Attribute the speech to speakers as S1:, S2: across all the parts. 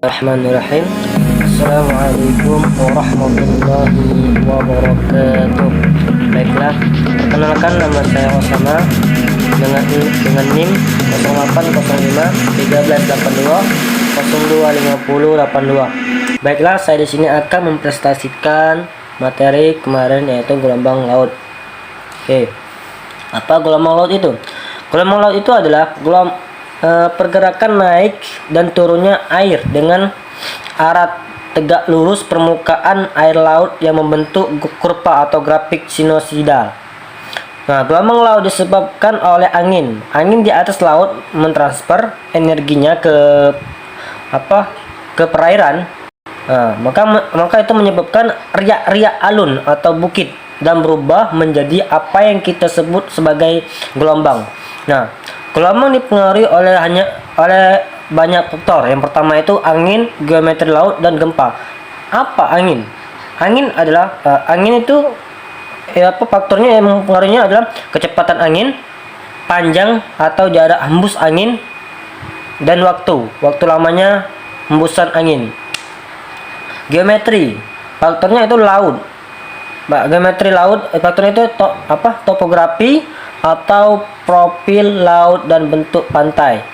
S1: Bismillahirrahmanirrahim. Assalamualaikum warahmatullahi wabarakatuh. Baiklah, perkenalkan nama saya Osama dengan NIM 0805 1382 025082. Baiklah, saya di sini akan mempresentasikan materi kemarin, yaitu gelombang laut. Oke. Apa gelombang laut itu? Gelombang laut itu adalah pergerakan naik dan turunnya air dengan arah tegak lurus permukaan air laut yang membentuk kurva atau grafik sinusoidal. Nah, gelombang laut disebabkan oleh angin. Angin di atas laut mentransfer energinya ke perairan. Nah, maka itu menyebabkan riak-riak alun atau bukit dan berubah menjadi apa yang kita sebut sebagai gelombang. Nah, gelombang dipengaruhi oleh banyak faktor. Yang pertama itu angin, geometri laut, dan gempa. Apa angin? Angin adalah angin itu faktornya yang mempengaruhinya adalah kecepatan angin, panjang atau jarak hembus angin, dan waktu lamanya hembusan angin. Geometri faktornya itu laut. Geometri laut faktornya itu topografi atau profil laut dan bentuk pantai.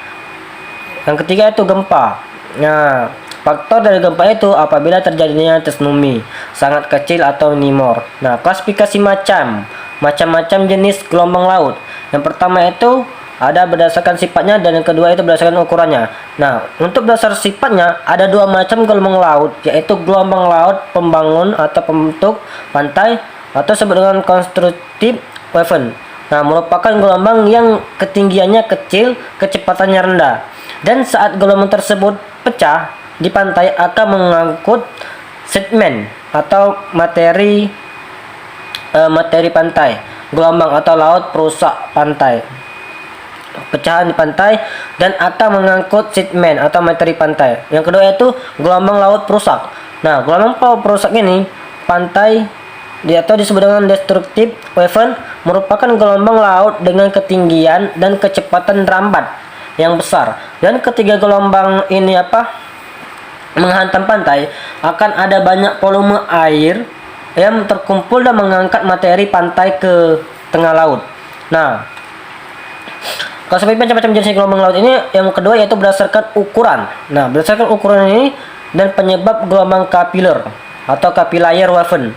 S1: Yang ketiga itu gempa. Nah, faktor dari gempa itu apabila terjadinya tsunami sangat kecil atau minor. Nah, klasifikasi macam-macam jenis gelombang laut. Yang pertama itu ada berdasarkan sifatnya, dan yang kedua itu berdasarkan ukurannya. Nah, untuk berdasar sifatnya ada dua macam gelombang laut, yaitu gelombang laut pembangun atau pembentuk pantai atau disebut dengan constructive wave. Nah, merupakan gelombang yang ketinggiannya kecil, kecepatannya rendah, dan saat gelombang tersebut pecah di pantai akan mengangkut sediment atau materi pantai. Gelombang atau laut perusak pantai, pecahan di pantai, dan akan mengangkut sediment atau materi pantai. Yang kedua itu gelombang laut perusak. Nah, gelombang laut perusak ini pantai atau disebut dengan destructive wave merupakan gelombang laut dengan ketinggian dan kecepatan rambat yang besar. Dan ketiga gelombang ini menghantam pantai, akan ada banyak volume air yang terkumpul dan mengangkat materi pantai ke tengah laut. Nah, klasifikasi macam-macam jenis gelombang laut ini yang kedua yaitu berdasarkan ukuran. Nah, berdasarkan ukuran ini dan penyebab gelombang kapiler atau capillary wave.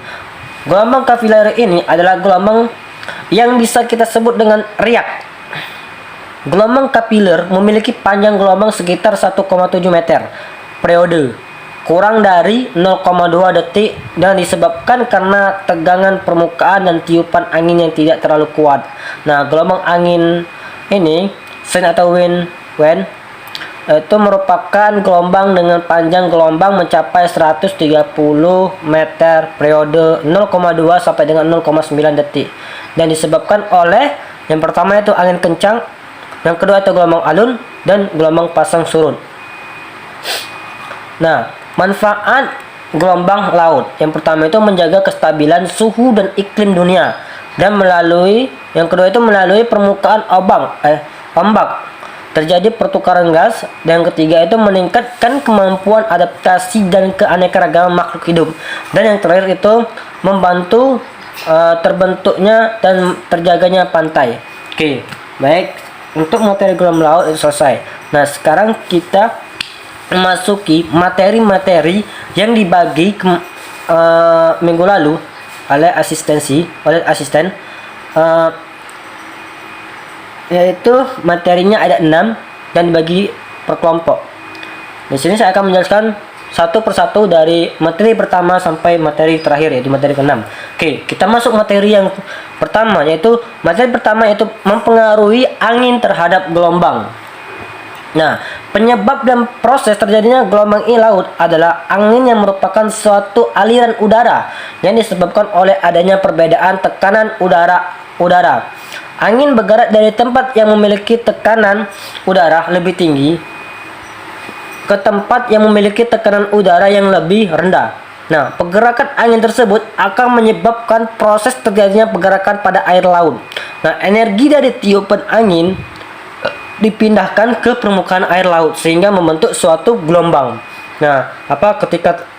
S1: Gelombang capillary ini adalah gelombang yang bisa kita sebut dengan riak. Gelombang kapiler memiliki panjang gelombang sekitar 1,7 meter periode, kurang dari 0,2 detik, dan disebabkan karena tegangan permukaan dan tiupan angin yang tidak terlalu kuat. Nah, gelombang angin ini sine atau wind itu merupakan gelombang dengan panjang gelombang mencapai 130 meter periode 0,2 sampai dengan 0,9 detik, dan disebabkan oleh yang pertama itu angin kencang, yang kedua itu gelombang alun, dan gelombang pasang surut. Nah, manfaat gelombang laut yang pertama itu menjaga kestabilan suhu dan iklim dunia, dan yang kedua itu melalui permukaan ombak terjadi pertukaran gas, dan yang ketiga itu meningkatkan kemampuan adaptasi dan keanekaragaman makhluk hidup, dan yang terakhir itu membantu terbentuknya dan terjaganya pantai. Oke, baik, untuk materi gelombang laut itu selesai. Nah, sekarang kita memasuki materi-materi yang dibagi minggu lalu oleh asisten, yaitu materinya ada 6 dan dibagi per kelompok. Di sini saya akan menjelaskan satu persatu dari materi pertama sampai materi terakhir, yaitu materi ke-6. Oke, kita masuk materi yang pertama, yaitu materi pertama yaitu mempengaruhi angin terhadap gelombang. Nah, penyebab dan proses terjadinya gelombang di laut adalah angin yang merupakan suatu aliran udara yang disebabkan oleh adanya perbedaan tekanan udara. Angin bergerak dari tempat yang memiliki tekanan udara lebih tinggi ke tempat yang memiliki tekanan udara yang lebih rendah. Nah, pergerakan angin tersebut akan menyebabkan proses terjadinya pergerakan pada air laut. Nah, energi dari tiupan angin dipindahkan ke permukaan air laut sehingga membentuk suatu gelombang. Nah,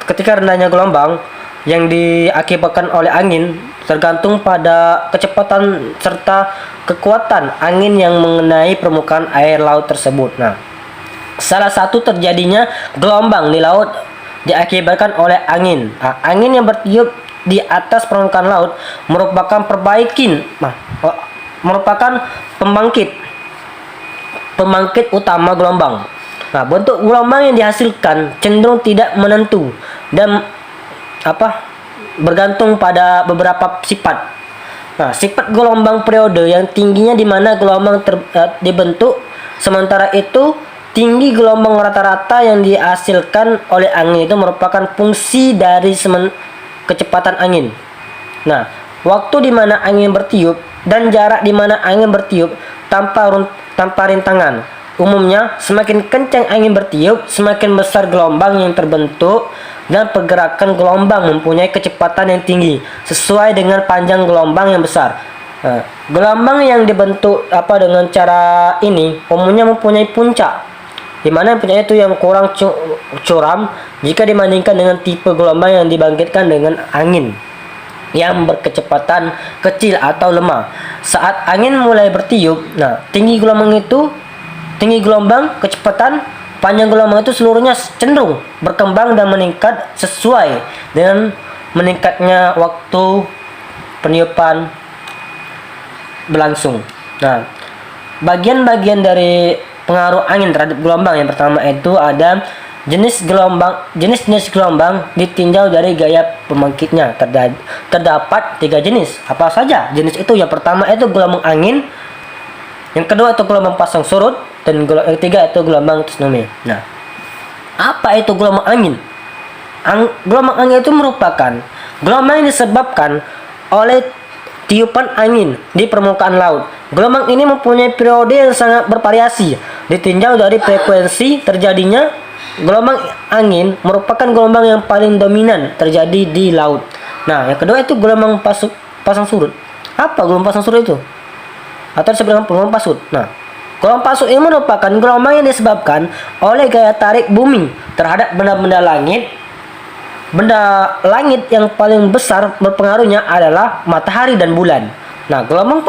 S1: ketika rendahnya gelombang yang diakibatkan oleh angin tergantung pada kecepatan serta kekuatan angin yang mengenai permukaan air laut tersebut. Nah, salah satu terjadinya gelombang di laut diakibatkan oleh angin. Nah, angin yang bertiup di atas permukaan laut merupakan pembangkit utama gelombang. Nah, bentuk gelombang yang dihasilkan cenderung tidak menentu dan bergantung pada beberapa sifat. Nah, sifat gelombang periode yang tingginya di mana gelombang dibentuk, sementara itu tinggi gelombang rata-rata yang dihasilkan oleh angin itu merupakan fungsi dari kecepatan angin. Nah, waktu di mana angin bertiup dan jarak di mana angin bertiup tanpa rintangan. Umumnya, semakin kencang angin bertiup, semakin besar gelombang yang terbentuk dan pergerakan gelombang mempunyai kecepatan yang tinggi sesuai dengan panjang gelombang yang besar. Nah, gelombang yang dibentuk dengan cara ini umumnya mempunyai puncak, di mana puncaknya itu yang kurang curam jika dibandingkan dengan tipe gelombang yang dibangkitkan dengan angin yang berkecepatan kecil atau lemah. Saat angin mulai bertiup, nah tinggi gelombang, kecepatan, panjang gelombang itu seluruhnya cenderung berkembang dan meningkat sesuai dengan meningkatnya waktu peniupan berlangsung. Nah, bagian-bagian dari pengaruh angin terhadap gelombang yang pertama itu ada jenis gelombang ditinjau dari gaya pembangkitnya. Terdapat 3 jenis. Apa saja jenis itu? Yang pertama itu gelombang angin, yang kedua itu gelombang pasang surut, dan yang ketiga itu gelombang tsunami. Nah, apa itu gelombang angin? Gelombang angin itu merupakan gelombang yang disebabkan oleh tiupan angin di permukaan laut. Gelombang ini mempunyai periode yang sangat bervariasi. Ditinjau dari frekuensi terjadinya, gelombang angin merupakan gelombang yang paling dominan terjadi di laut. Nah, yang kedua itu gelombang pasang surut. Apa gelombang pasang surut itu? Atau disebut dengan gelombang pasut. Nah, gelombang pasut ini merupakan gelombang yang disebabkan oleh gaya tarik bumi terhadap benda-benda langit. Benda langit yang paling besar berpengaruhnya adalah matahari dan bulan. Nah, gelombang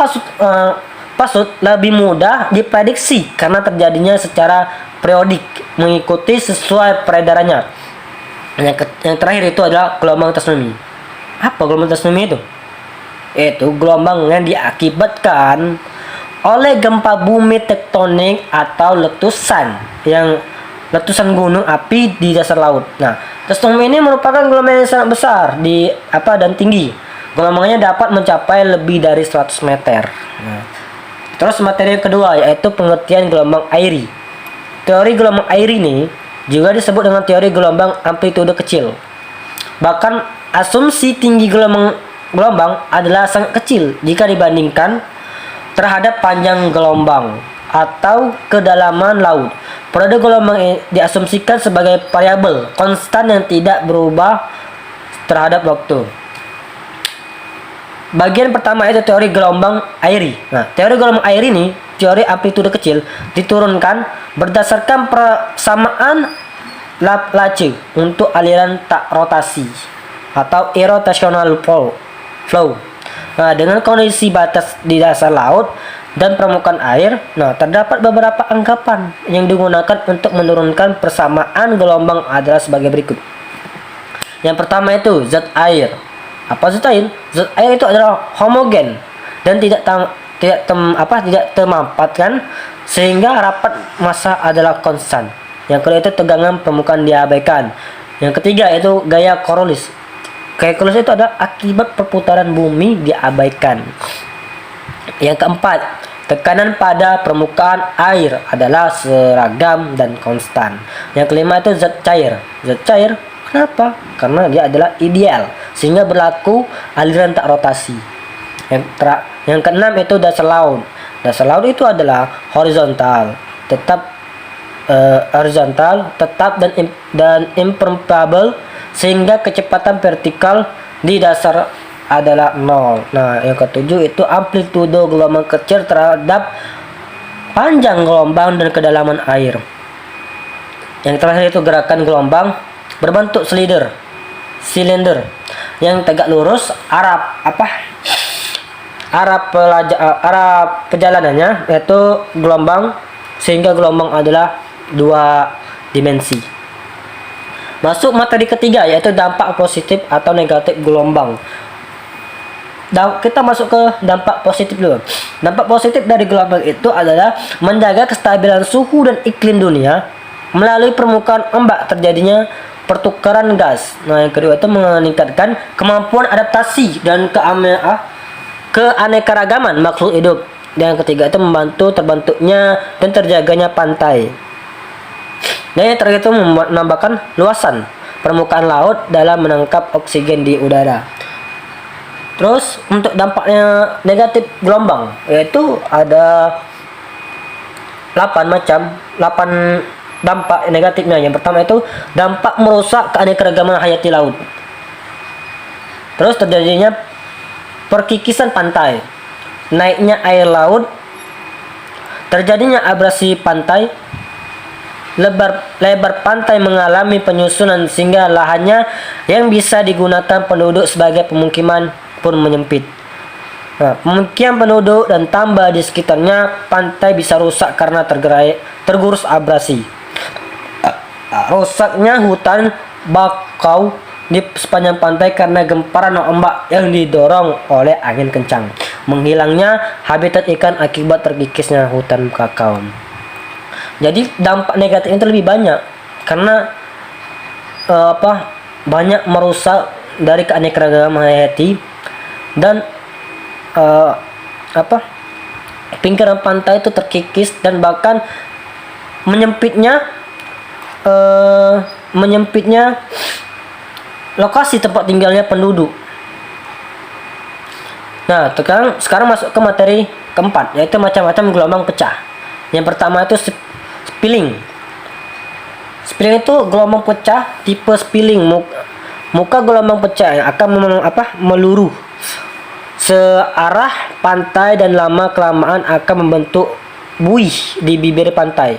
S1: pasut lebih mudah diprediksi karena terjadinya secara periodik mengikuti sesuai peredarannya. Yang terakhir itu adalah gelombang tsunami. Apa gelombang tsunami itu? Itu gelombang yang diakibatkan oleh gempa bumi tektonik atau letusan gunung api di dasar laut. Nah, tsunami ini merupakan gelombang yang sangat besar dan tinggi. Gelombangnya dapat mencapai lebih dari 100 meter. Nah, terus materi yang kedua yaitu pengertian gelombang airi. Teori gelombang airi ini juga disebut dengan teori gelombang amplitude kecil. Bahkan asumsi tinggi gelombang adalah sangat kecil jika dibandingkan terhadap panjang gelombang atau kedalaman laut. Periode gelombang diasumsikan sebagai variabel konstan yang tidak berubah terhadap waktu. Bagian pertama itu teori gelombang airi. Nah, teori gelombang airi ini, teori amplitude kecil, diturunkan berdasarkan persamaan Laplace untuk aliran tak rotasi atau irrotational flow. Nah, dengan kondisi batas di dasar laut dan permukaan air, nah terdapat beberapa anggapan yang digunakan untuk menurunkan persamaan gelombang adalah sebagai berikut. Yang pertama itu zat air. Apa zat air? Zat air itu adalah homogen dan tidak termampatkan sehingga rapat massa adalah konstan. Yang kedua itu tegangan permukaan diabaikan. Yang ketiga itu gaya Coriolis. Gaya Coriolis itu adalah akibat perputaran bumi diabaikan. Yang keempat, tekanan pada permukaan air adalah seragam dan konstan. Yang kelima itu zat cair. Zat cair kenapa? Karena dia adalah ideal sehingga berlaku aliran tak rotasi. Yang keenam itu dasar laut. Dasar laut itu adalah horizontal, tetap dan impermeable sehingga kecepatan vertikal di dasar adalah 0. Nah, yang ketujuh itu amplitude gelombang kecil terhadap panjang gelombang dan kedalaman air. Yang terakhir itu gerakan gelombang berbentuk silinder yang tegak lurus. Arah perjalanannya yaitu gelombang, sehingga gelombang adalah 2 dimensi. Masuk materi ketiga yaitu dampak positif atau negatif gelombang. Kita masuk ke dampak positif dulu. Dampak positif dari gelombang itu adalah menjaga kestabilan suhu dan iklim dunia melalui permukaan ombak terjadinya pertukaran gas. Nah, yang kedua itu meningkatkan kemampuan adaptasi dan keanekaragaman makhluk hidup. Dan yang ketiga itu membantu terbentuknya dan terjaganya pantai. Dan yang terakhir itu menambahkan luasan permukaan laut dalam menangkap oksigen di udara. Terus untuk dampaknya negatif gelombang yaitu ada 8 dampak negatifnya. Yang pertama itu dampak merusak keanekaragaman hayati laut. Terus terjadinya perkikisan pantai, naiknya air laut, terjadinya abrasi pantai, lebar pantai mengalami penyusunan sehingga lahannya yang bisa digunakan penduduk sebagai pemukiman pun menyempit. Nah, pemukiman penduduk dan tambah di sekitarnya pantai bisa rusak karena tergerus abrasi. Rusaknya hutan bakau di sepanjang pantai karena gemparan ombak yang didorong oleh angin kencang. Menghilangnya habitat ikan akibat terkikisnya hutan kakao. Jadi dampak negatif itu lebih banyak karena banyak merusak dari keanekaragaman hayati dan pinggiran pantai itu terkikis dan bahkan menyempitnya lokasi tempat tinggalnya penduduk. Nah, sekarang masuk ke materi keempat yaitu macam-macam gelombang pecah. Yang pertama itu spilling. Spilling itu gelombang pecah tipe spilling. Muka gelombang pecah yang akan meluruh searah pantai dan lama kelamaan akan membentuk buih di bibir pantai.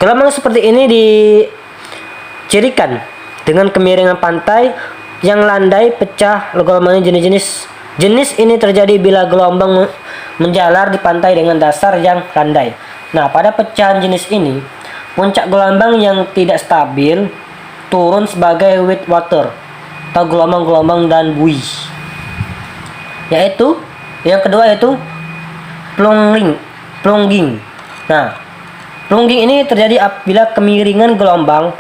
S1: Gelombang seperti ini dicirikan dengan kemiringan pantai yang landai pecah. Gelombang jenis ini terjadi bila gelombang menjalar di pantai dengan dasar yang landai. Nah, pada pecahan jenis ini, puncak gelombang yang tidak stabil turun sebagai wave water atau gelombang-gelombang dan buih. Yaitu yang kedua yaitu plunging. Nah, plunging ini terjadi apabila kemiringan gelombang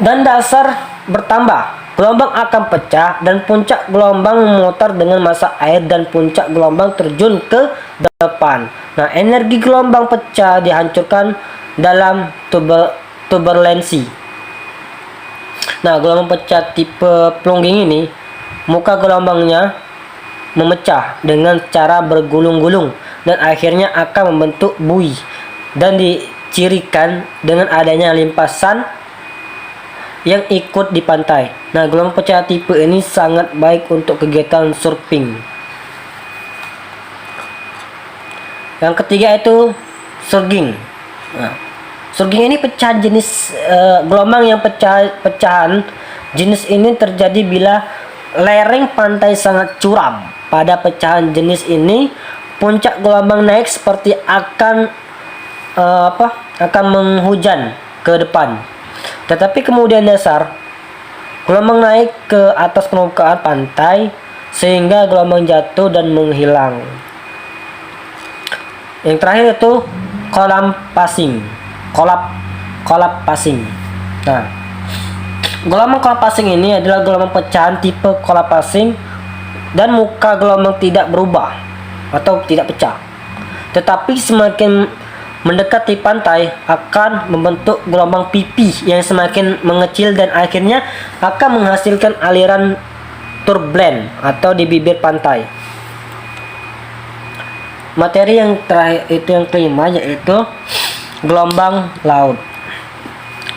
S1: dan dasar bertambah. Gelombang akan pecah dan puncak gelombang memutar dengan massa air dan puncak gelombang terjun ke depan. Nah, energi gelombang pecah dihancurkan dalam turbulensi. Nah, gelombang pecah tipe plunging ini muka gelombangnya memecah dengan cara bergulung-gulung dan akhirnya akan membentuk buih dan dicirikan dengan adanya limpasan yang ikut di pantai. Nah, gelombang pecah tipe ini sangat baik untuk kegiatan surfing. Yang ketiga itu surging. Nah, surging ini pecahan jenis gelombang yang pecahan jenis ini terjadi bila lereng pantai sangat curam. Pada pecahan jenis ini, puncak gelombang naik seperti akan menghujan ke depan. Tetapi kemudian dasar gelombang naik ke atas permukaan pantai sehingga gelombang jatuh dan menghilang. Yang terakhir itu collapsing. Nah, gelombang collapsing ini adalah gelombang pecahan tipe collapsing dan muka gelombang tidak berubah atau tidak pecah. Tetapi semakin mendekati pantai akan membentuk gelombang pipi yang semakin mengecil dan akhirnya akan menghasilkan aliran turbulent atau di bibir pantai. Materi yang terakhir itu yang kelima yaitu gelombang laut.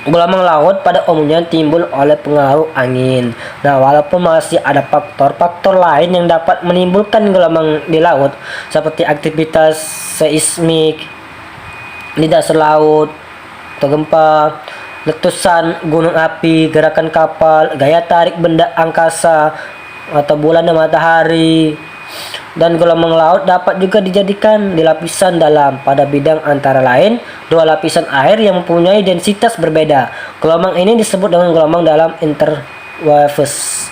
S1: Gelombang laut pada umumnya timbul oleh pengaruh angin. Nah, walaupun masih ada faktor-faktor lain yang dapat menimbulkan gelombang di laut seperti aktivitas seismik di dasar laut, atau gempa letusan gunung api, gerakan kapal, gaya tarik benda angkasa atau bulan dan matahari. Dan gelombang laut dapat juga dijadikan di lapisan dalam pada bidang antara lain dua lapisan air yang mempunyai densitas berbeda. Gelombang ini disebut dengan gelombang dalam interwaves.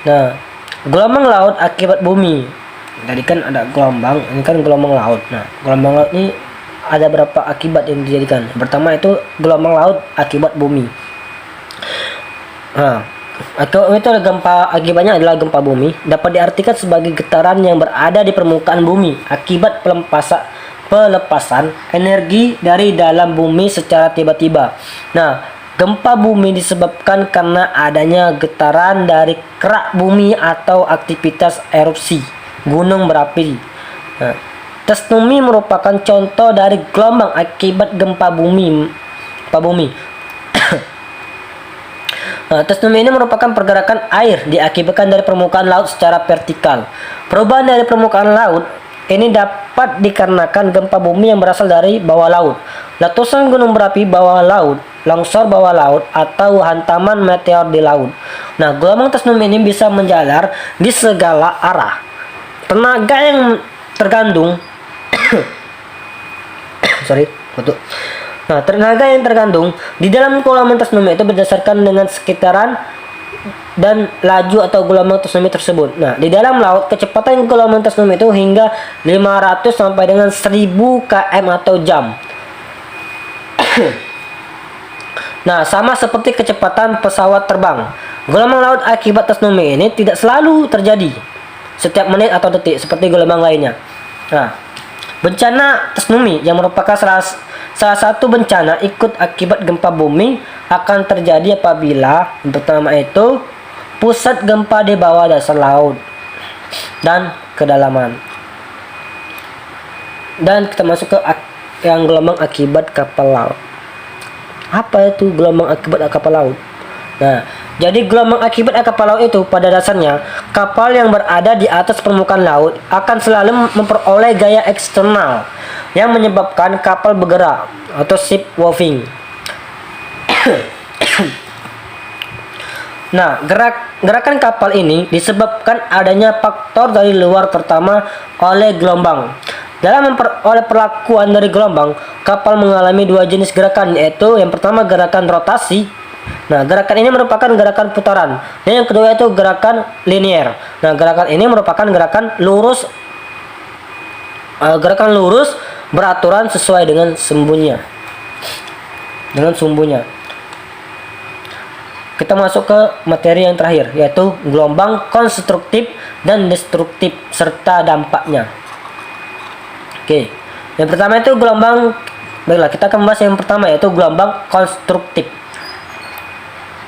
S1: Nah, gelombang laut akibat bumi. Tadi kan ada gelombang, ini kan gelombang laut. Nah, gelombang laut ini ada berapa akibat yang dijadikan? Yang pertama itu gelombang laut akibat bumi. Nah, itu gempa, akibatnya adalah gempa bumi dapat diartikan sebagai getaran yang berada di permukaan bumi akibat pelepasan energi dari dalam bumi secara tiba-tiba. Nah, gempa bumi disebabkan karena adanya getaran dari kerak bumi atau aktivitas erupsi gunung berapi. Nah, tsunami merupakan contoh dari gelombang akibat gempa bumi. Tsunami ini merupakan pergerakan air diakibatkan dari permukaan laut secara vertikal. Perubahan dari permukaan laut ini dapat dikarenakan gempa bumi yang berasal dari bawah laut, letusan gunung berapi bawah laut, longsor bawah laut, atau hantaman meteor di laut. Nah, gelombang tsunami ini bisa menjalar di segala arah. Tenaga yang tergandung Nah, tenaga yang tergandung di dalam gelombang tsunami itu berdasarkan dengan sekitaran dan laju atau gelombang tsunami tersebut. Nah, di dalam laut kecepatan gelombang tsunami itu hingga 500 sampai dengan 1000 km atau jam. Nah, sama seperti kecepatan pesawat terbang. Gelombang laut akibat tsunami ini tidak selalu terjadi setiap menit atau detik seperti gelombang lainnya. Nah, bencana tsunami yang merupakan salah satu bencana ikut akibat gempa bumi akan terjadi apabila yang pertama itu pusat gempa di bawah dasar laut dan kedalaman. Dan kita masuk ke yang gelombang akibat kapal laut. Apa itu gelombang akibat kapal laut? Nah, jadi gelombang akibat kapal laut itu pada dasarnya kapal yang berada di atas permukaan laut akan selalu memperoleh gaya eksternal yang menyebabkan kapal bergerak atau ship moving. Nah, gerakan kapal ini disebabkan adanya faktor dari luar, terutama oleh gelombang. Dalam memperoleh perlakuan dari gelombang, kapal mengalami dua jenis gerakan, yaitu yang pertama gerakan rotasi. Nah, gerakan ini merupakan gerakan putaran. Dan yang kedua itu gerakan linier. Nah, gerakan ini merupakan gerakan lurus beraturan sesuai dengan sumbunya. Kita masuk ke materi yang terakhir, yaitu gelombang konstruktif dan destruktif serta dampaknya. Oke. Yang pertama itu baiklah, kita akan membahas yang pertama, yaitu gelombang konstruktif.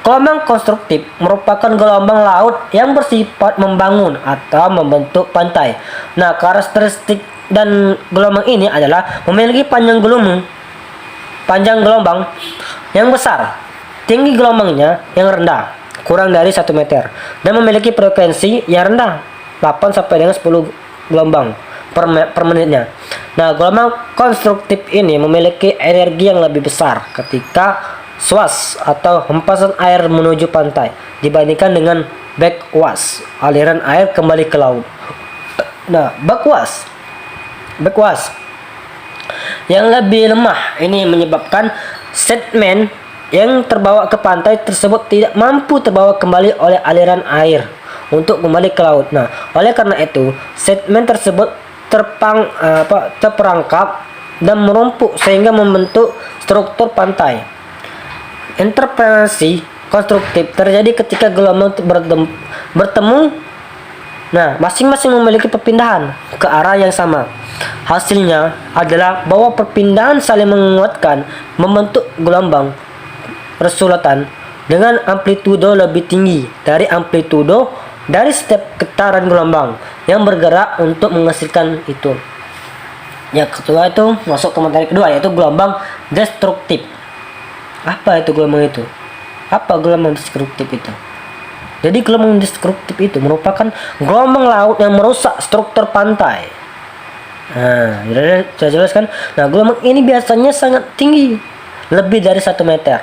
S1: Gelombang konstruktif merupakan gelombang laut yang bersifat membangun atau membentuk pantai. Nah, karakteristik dan gelombang ini adalah memiliki panjang gelombang yang besar, tinggi gelombangnya yang rendah, kurang dari 1 meter, dan memiliki frekuensi yang rendah, 8 sampai dengan 10 gelombang per menitnya. Nah, gelombang konstruktif ini memiliki energi yang lebih besar ketika swash atau hempasan air menuju pantai dibandingkan dengan backwash, aliran air kembali ke laut. Nah, backwash yang lebih lemah ini menyebabkan sedmen yang terbawa ke pantai tersebut tidak mampu terbawa kembali oleh aliran air untuk kembali ke laut. Nah, oleh karena itu sedmen tersebut terperangkap dan merumpuk sehingga membentuk struktur pantai. Interferensi konstruktif terjadi ketika gelombang bertemu. Nah, masing-masing memiliki perpindahan ke arah yang sama. Hasilnya adalah bahwa perpindahan saling menguatkan, membentuk gelombang resultan dengan amplitudo lebih tinggi dari amplitudo dari setiap getaran gelombang yang bergerak untuk menghasilkan itu. Yang kedua itu masuk ke materi kedua, yaitu gelombang destruktif. Apa itu gelombang itu? Apa gelombang destruktif itu? Jadi gelombang destruktif itu merupakan gelombang laut yang merusak struktur pantai. Nah, sudah jelas kan? Nah, gelombang ini biasanya sangat tinggi lebih dari 1 meter.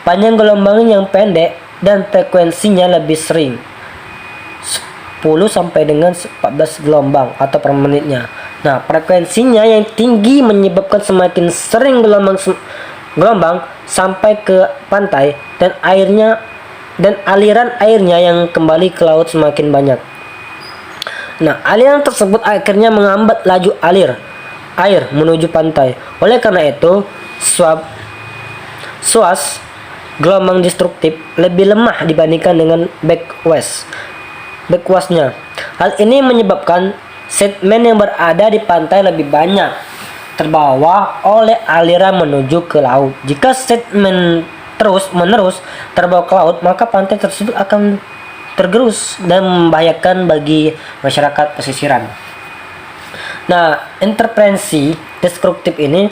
S1: Panjang gelombang yang pendek dan frekuensinya lebih sering, 10 sampai dengan 14 gelombang atau per menitnya. Nah, frekuensinya yang tinggi menyebabkan semakin sering gelombang sampai ke pantai dan aliran airnya yang kembali ke laut semakin banyak. Nah, aliran tersebut akhirnya menghambat laju air menuju pantai. Oleh karena itu, SWAS gelombang destruktif lebih lemah dibandingkan dengan backwashnya. Hal ini menyebabkan sedmen yang berada di pantai lebih banyak terbawa oleh aliran menuju ke laut. Jika sedmen terus-menerus terbawa ke laut, maka pantai tersebut akan tergerus dan membahayakan bagi masyarakat pesisiran. Nah, interferensi destruktif ini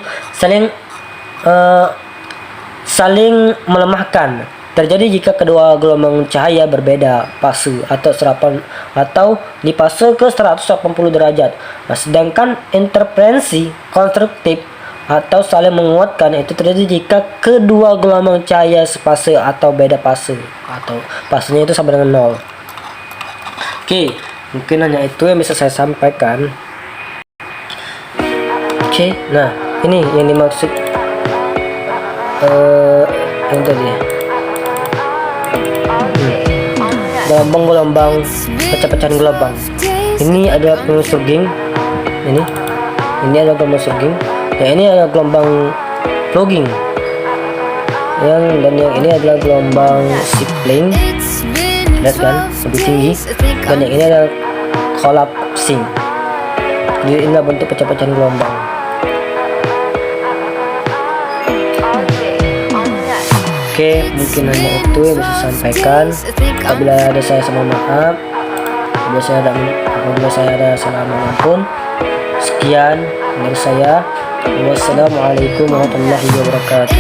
S1: saling melemahkan terjadi jika kedua gelombang cahaya berbeda fase atau di fase ke 180 derajat. Nah, sedangkan interferensi konstruktif atau saling menguatkan itu terjadi jika kedua gelombang cahaya sefase atau beda fase atau fasenya itu sama dengan 0. Oke, mungkin hanya itu yang bisa saya sampaikan. Oke, nah ini yang dimaksud yang tadi gelombang-gelombang, pecah-pecahan gelombang. Ini adalah surging, ini adalah gelombang surging, ya ini adalah gelombang flogging, dan yang ini adalah gelombang sipling, lihat kan lebih tinggi, dan yang ini adalah collapsing. Jadi inilah bentuk pecah-pecahan gelombang. Oke, mungkin hanya itu yang bisa saya sampaikan. Apabila ada saya sama maaf, apabila saya ada salah apapun. Sekian dari saya. Wassalamualaikum warahmatullahi wabarakatuh.